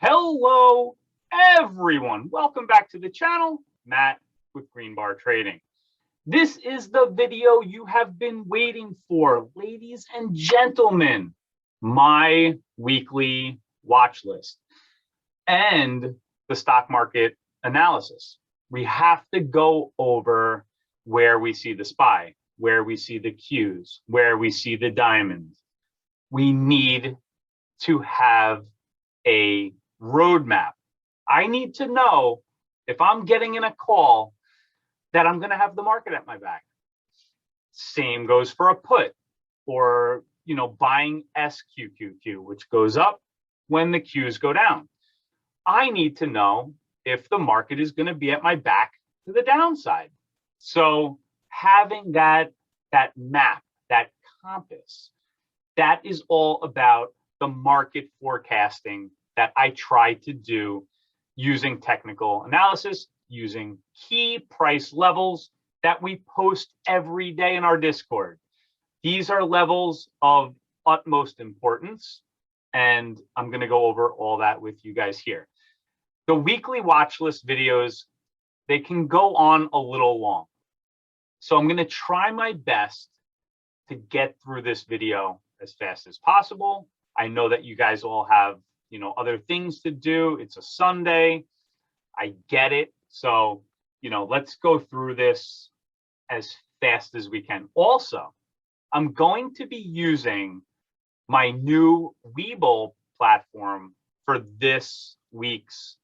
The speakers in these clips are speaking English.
Hello, everyone. Welcome back to the channel. Matt with Green Bar Trading. This is the video you have been waiting for, ladies and gentlemen. My weekly watch list and the stock market analysis. We have to go over where we see the SPY, where we see the Qs, where we see the diamonds. We need to have a roadmap. I need to know if I'm getting in a call that I'm going to have the market at my back. Same goes for a put or, buying SQQQ, which goes up when the Qs go down. I need to know if the market is going to be at my back to the downside. So having that map, that compass, that is all about the market forecasting that I try to do using technical analysis, using key price levels that we post every day in our Discord. These are levels of utmost importance, and I'm going to go over all that with you guys here. The weekly watch list videos, they can go on a little long. So I'm going to try my best to get through this video as fast as possible. I know that you guys all have other things to do. It's a Sunday. I get it. So, let's go through this as fast as we can. Also, I'm going to be using my new Webull platform for this week's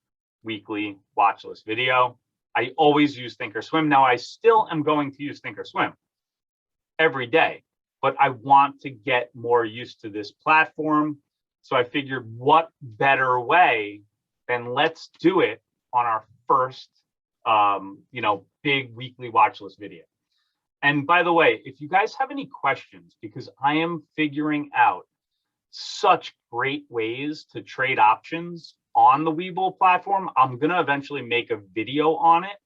weekly watch list video. I always use Thinkorswim. Now, I still am going to use Thinkorswim every day, but I want to get more used to this platform. So I figured, what better way than let's do it on our first, big weekly watch list video. And by the way, if you guys have any questions, because I am figuring out such great ways to trade options on the Webull platform, I'm going to eventually make a video on it.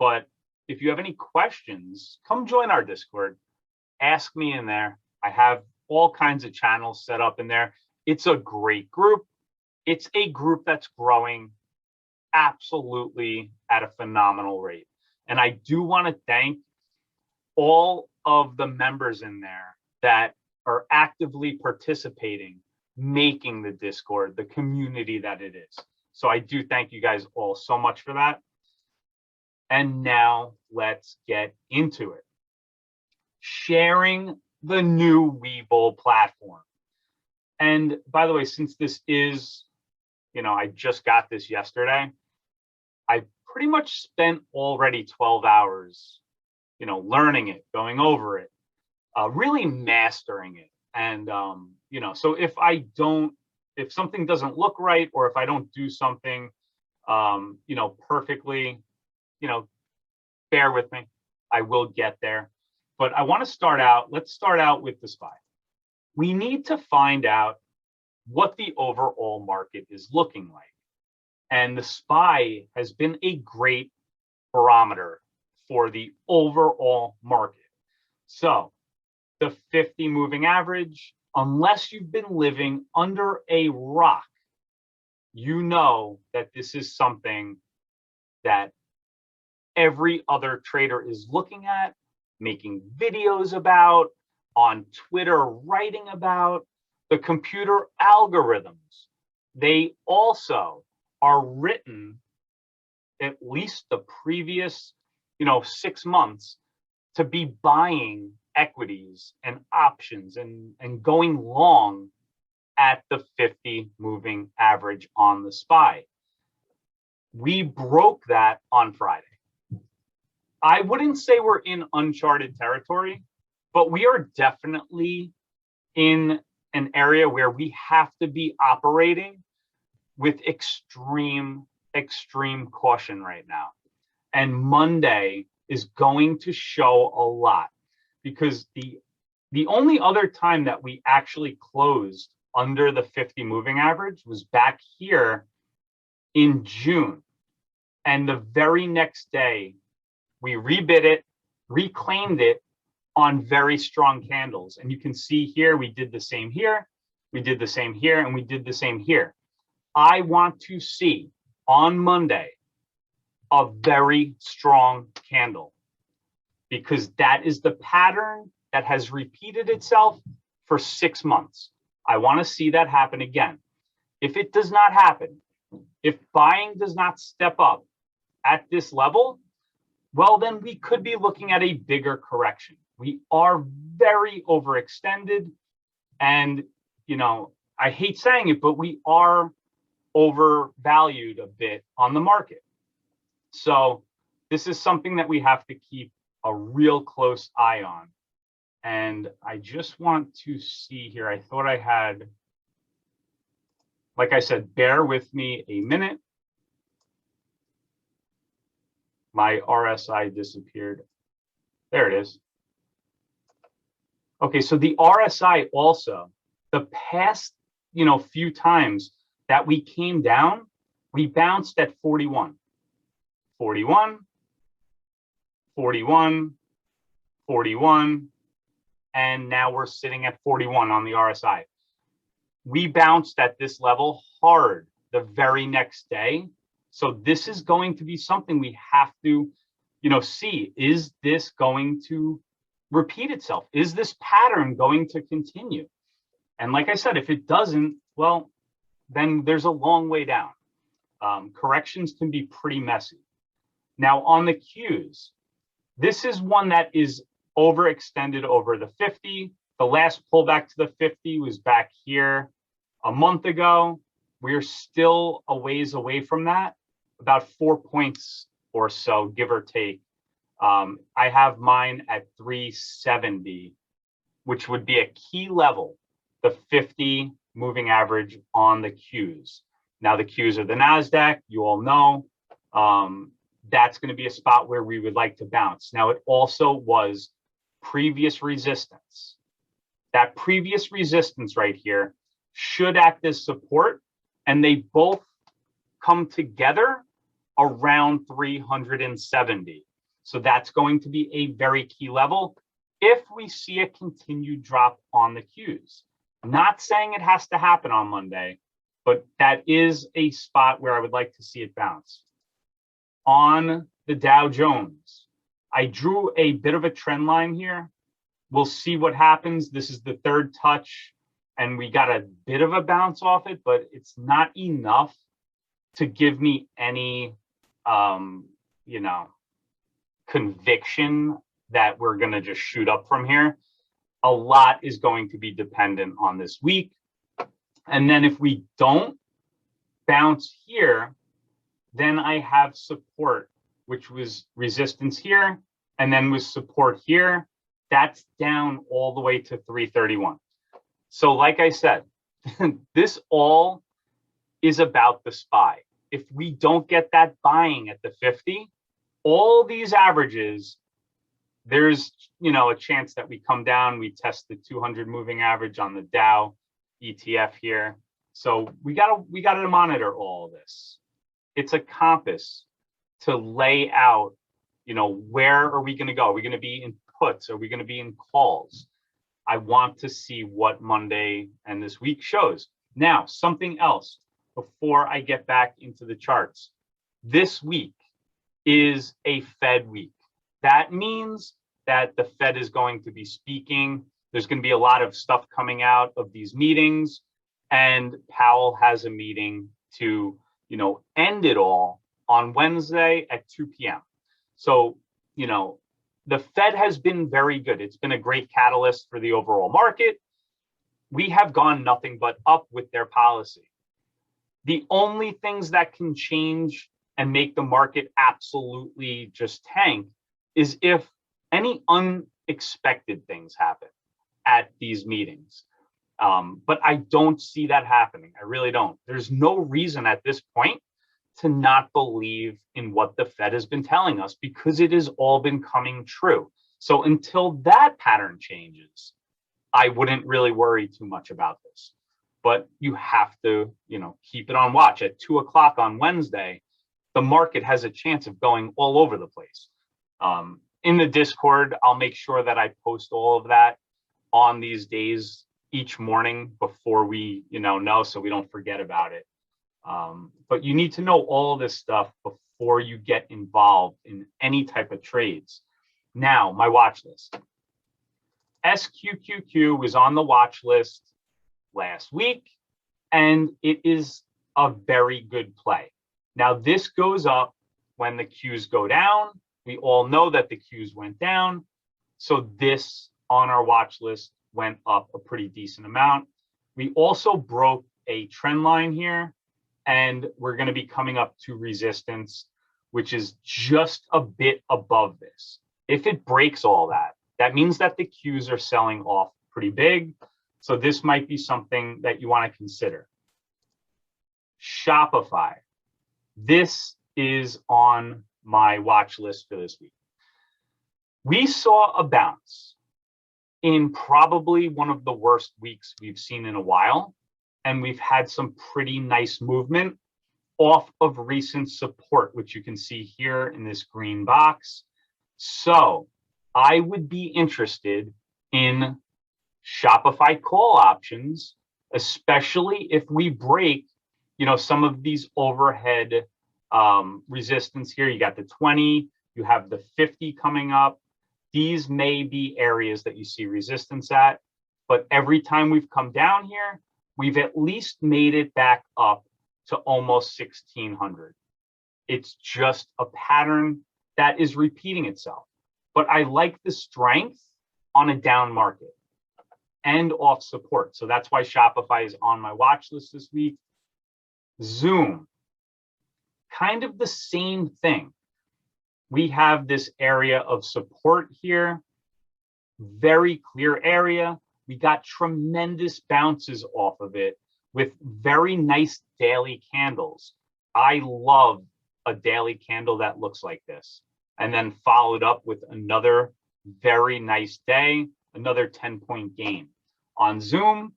But if you have any questions, come join our Discord. Ask me in there. I have all kinds of channels set up in there. It's a great group. It's a group that's growing absolutely at a phenomenal rate. And I do want to thank all of the members in there that are actively participating, making the Discord the community that it is. So I do thank you guys all so much for that. And now let's get into it. Sharing the new Webull platform. And by the way, since this is, I just got this yesterday, I pretty much spent already 12 hours, learning it, going over it, really mastering it. And, so if something doesn't look right, or if I don't do something, perfectly, bear with me, I will get there. But I want to let's start out with the SPY. We need to find out what the overall market is looking like. And the SPY has been a great barometer for the overall market. So the 50 moving average, unless you've been living under a rock, you know that this is something that every other trader is looking at, making videos about, on Twitter writing about. The computer algorithms, they also are written, at least the previous 6 months, to be buying equities and options and going long at the 50 moving average on the SPY. We broke that on Friday. I wouldn't say we're in uncharted territory, but we are definitely in an area where we have to be operating with extreme caution right now. And Monday is going to show a lot, because the only other time that we actually closed under the 50 moving average was back here in June. And the very next day, we rebid it, reclaimed it on very strong candles. And you can see here, we did the same here, we did the same here, and we did the same here. I want to see on Monday a very strong candle, because that is the pattern that has repeated itself for 6 months. I want to see that happen again. If it does not happen, if buying does not step up at this level, well, then we could be looking at a bigger correction. We are very overextended, and, you know, I hate saying it, but we are overvalued a bit on the market. So this is something that we have to keep a real close eye on. And I just want to see here. I thought I had, like I said, bear with me a minute. My RSI disappeared. There it is. Okay, so the RSI also, the past, few times that we came down, we bounced at 41, 41, 41, 41, and now we're sitting at 41 on the RSI. We bounced at this level hard the very next day. So this is going to be something we have to, see. Is this going to repeat itself? Is this pattern going to continue? And like I said, if it doesn't, well, then there's a long way down. Corrections can be pretty messy. Now on the Qs, this is one that is overextended over the 50. The last pullback to the 50 was back here a month ago. We're still a ways away from that, about 4 points or so, give or take. I have mine at 370, which would be a key level, the 50 moving average on the Qs. Now the Qs are the NASDAQ, you all know. That's going to be a spot where we would like to bounce. Now it also was previous resistance. That previous resistance right here should act as support, and they both come together around 370. So that's going to be a very key level if we see a continued drop on the Qs. Not saying it has to happen on Monday, but that is a spot where I would like to see it bounce. On the Dow Jones, I drew a bit of a trend line here. We'll see what happens. This is the third touch, and we got a bit of a bounce off it, but it's not enough to give me any, conviction that we're going to just shoot up from here. A lot is going to be dependent on this week. And then if we don't bounce here, then I have support, which was resistance here, and then was support here. That's down all the way to 331. So like I said, this all is about the SPY. If we don't get that buying at the 50, all these averages, there's a chance that we come down. We test the 200 moving average on the Dow ETF here. So we gotta monitor all of this. It's a compass to lay out, where are we going to go? Are we going to be in puts? Are we going to be in calls? I want to see what Monday and this week shows. Now, something else before I get back into the charts. This week is a Fed week. That means that the Fed is going to be speaking. There's going to be a lot of stuff coming out of these meetings, and Powell has a meeting to, end it all on Wednesday at 2 p.m. So, the Fed has been very good. It's been a great catalyst for the overall market. We have gone nothing but up with their policy. The only things that can change and make the market absolutely just tank is if any unexpected things happen at these meetings. But I don't see that happening. I really don't. There's no reason at this point to not believe in what the Fed has been telling us, because it has all been coming true. So until that pattern changes, I wouldn't really worry too much about this. But you have to, keep it on watch. At 2 o'clock on Wednesday, the market has a chance of going all over the place. In the Discord, I'll make sure that I post all of that on these days each morning before we, know, so we don't forget about it. But you need to know all this stuff before you get involved in any type of trades. Now, my watch list. SQQQ was on the watch list last week, and it is a very good play. Now, this goes up when the Qs go down. We all know that the Qs went down. So this on our watch list went up a pretty decent amount. We also broke a trend line here, and we're going to be coming up to resistance, which is just a bit above this. If it breaks all that, that means that the Qs are selling off pretty big. So this might be something that you want to consider. Shopify. This is on my watch list for this week. We saw a bounce in probably one of the worst weeks we've seen in a while, and we've had some pretty nice movement off of recent support, which you can see here in this green box. So I would be interested in Shopify call options, especially if we break, some of these overhead resistance here. You got the 20, you have the 50 coming up. These may be areas that you see resistance at, but every time we've come down here, we've at least made it back up to almost 1600. It's just a pattern that is repeating itself. But I like the strength on a down market and off support. So that's why Shopify is on my watch list this week. Zoom, kind of the same thing. We have this area of support here, very clear area. We got tremendous bounces off of it with very nice daily candles. I love a daily candle that looks like this, and then followed up with another very nice day, another 10-point gain. On Zoom,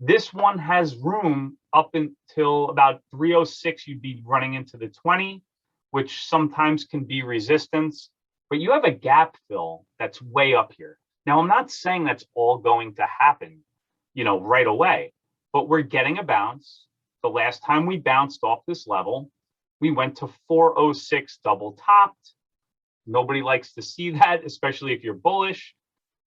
this one has room up until about 306. You'd be running into the 20, which sometimes can be resistance, but you have a gap fill that's way up here. Now, I'm not saying that's all going to happen, right away, but we're getting a bounce. The last time we bounced off this level, we went to 406 double topped. Nobody likes to see that, especially if you're bullish.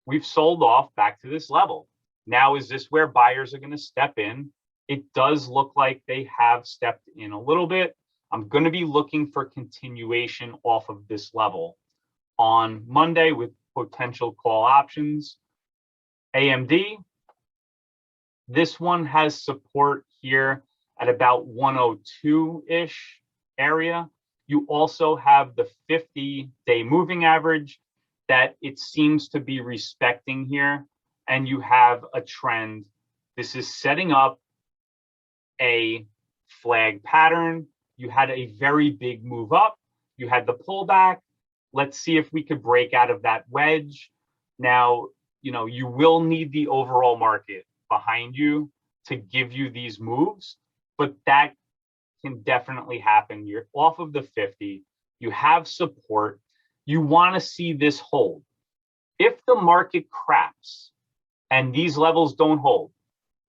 We've sold off back to this level. Now, is this where buyers are going to step in? It does look like they have stepped in a little bit. I'm going to be looking for continuation off of this level on Monday with potential call options. AMD, this one has support here at about 102-ish area. You also have the 50-day moving average that it seems to be respecting here. And you have a trend. This is setting up a flag pattern. You had a very big move up. You had the pullback. Let's see if we could break out of that wedge. Now, you will need the overall market behind you to give you these moves, but that can definitely happen. You're off of the 50. You have support. You want to see this hold. If the market craps and these levels don't hold,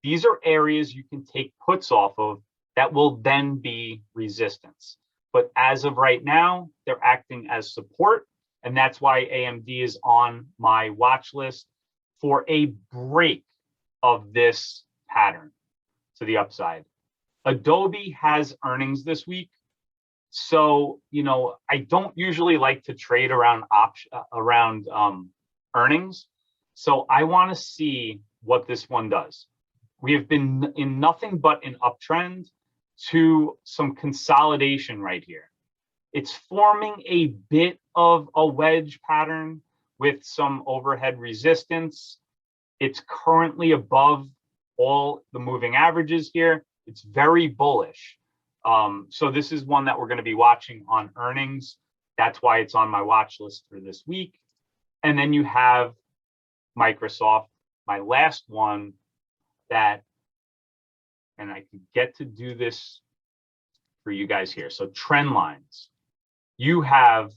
these are areas you can take puts off of that will then be resistance. But as of right now, they're acting as support. And that's why AMD is on my watch list for a break of this pattern to the upside. Adobe has earnings this week. So, I don't usually like to trade around earnings. So I want to see what this one does. We have been in nothing but an uptrend to some consolidation right here. It's forming a bit of a wedge pattern with some overhead resistance. It's currently above all the moving averages here. It's very bullish. So this is one that we're going to be watching on earnings. That's why it's on my watch list for this week. And then you have Microsoft, my last one that, and I can get to do this for you guys here. So trend lines, you have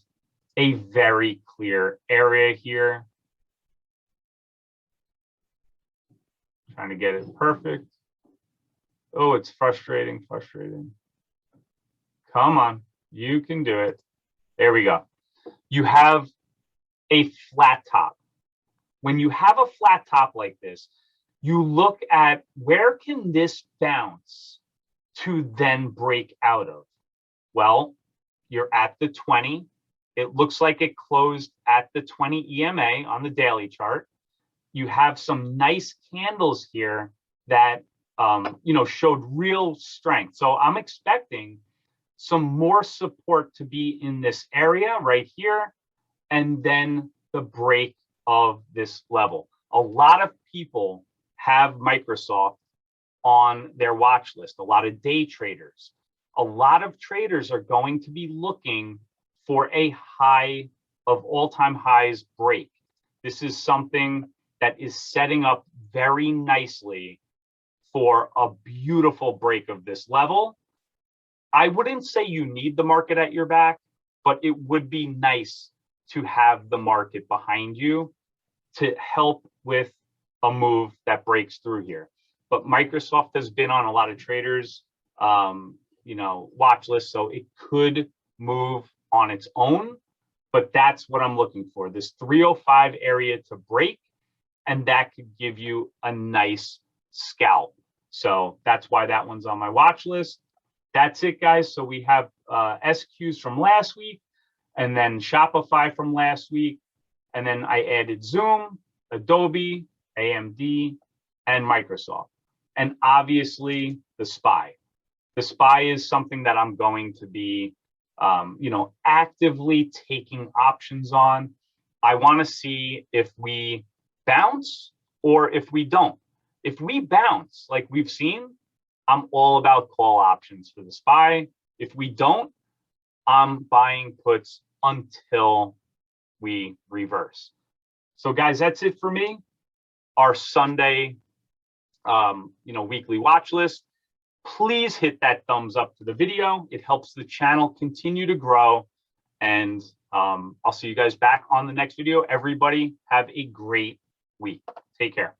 a very clear area here. Trying to get it perfect. Oh, it's frustrating, frustrating. Come on, you can do it. There we go. You have a flat top. When you have a flat top like this, you look at where can this bounce to then break out of? Well, you're at the 20. It looks like it closed at the 20 EMA on the daily chart. You have some nice candles here that showed real strength. So I'm expecting some more support to be in this area right here, and then the break of this level. A lot of people have Microsoft on their watch list, a lot of day traders. A lot of traders are going to be looking for a high of all-time highs break. This is something that is setting up very nicely for a beautiful break of this level. I wouldn't say you need the market at your back, but it would be nice to have the market behind you to help with a move that breaks through here. But Microsoft has been on a lot of traders, watch list, so it could move on its own. But that's what I'm looking for, this 305 area to break, and that could give you a nice scalp. So that's why that one's on my watch list. That's it, guys. So we have SQs from last week, and then Shopify from last week, and then I added Zoom, Adobe, AMD, and Microsoft, and obviously the SPY. The SPY is something that I'm going to be, actively taking options on. I want to see if we bounce or if we don't. If we bounce, like we've seen, I'm all about call options for the SPY. If we don't, I'm buying puts until we reverse. So guys, that's it for me. Our Sunday, weekly watch list. Please hit that thumbs up to the video. It helps the channel continue to grow. And I'll see you guys back on the next video. Everybody have a great week. Take care.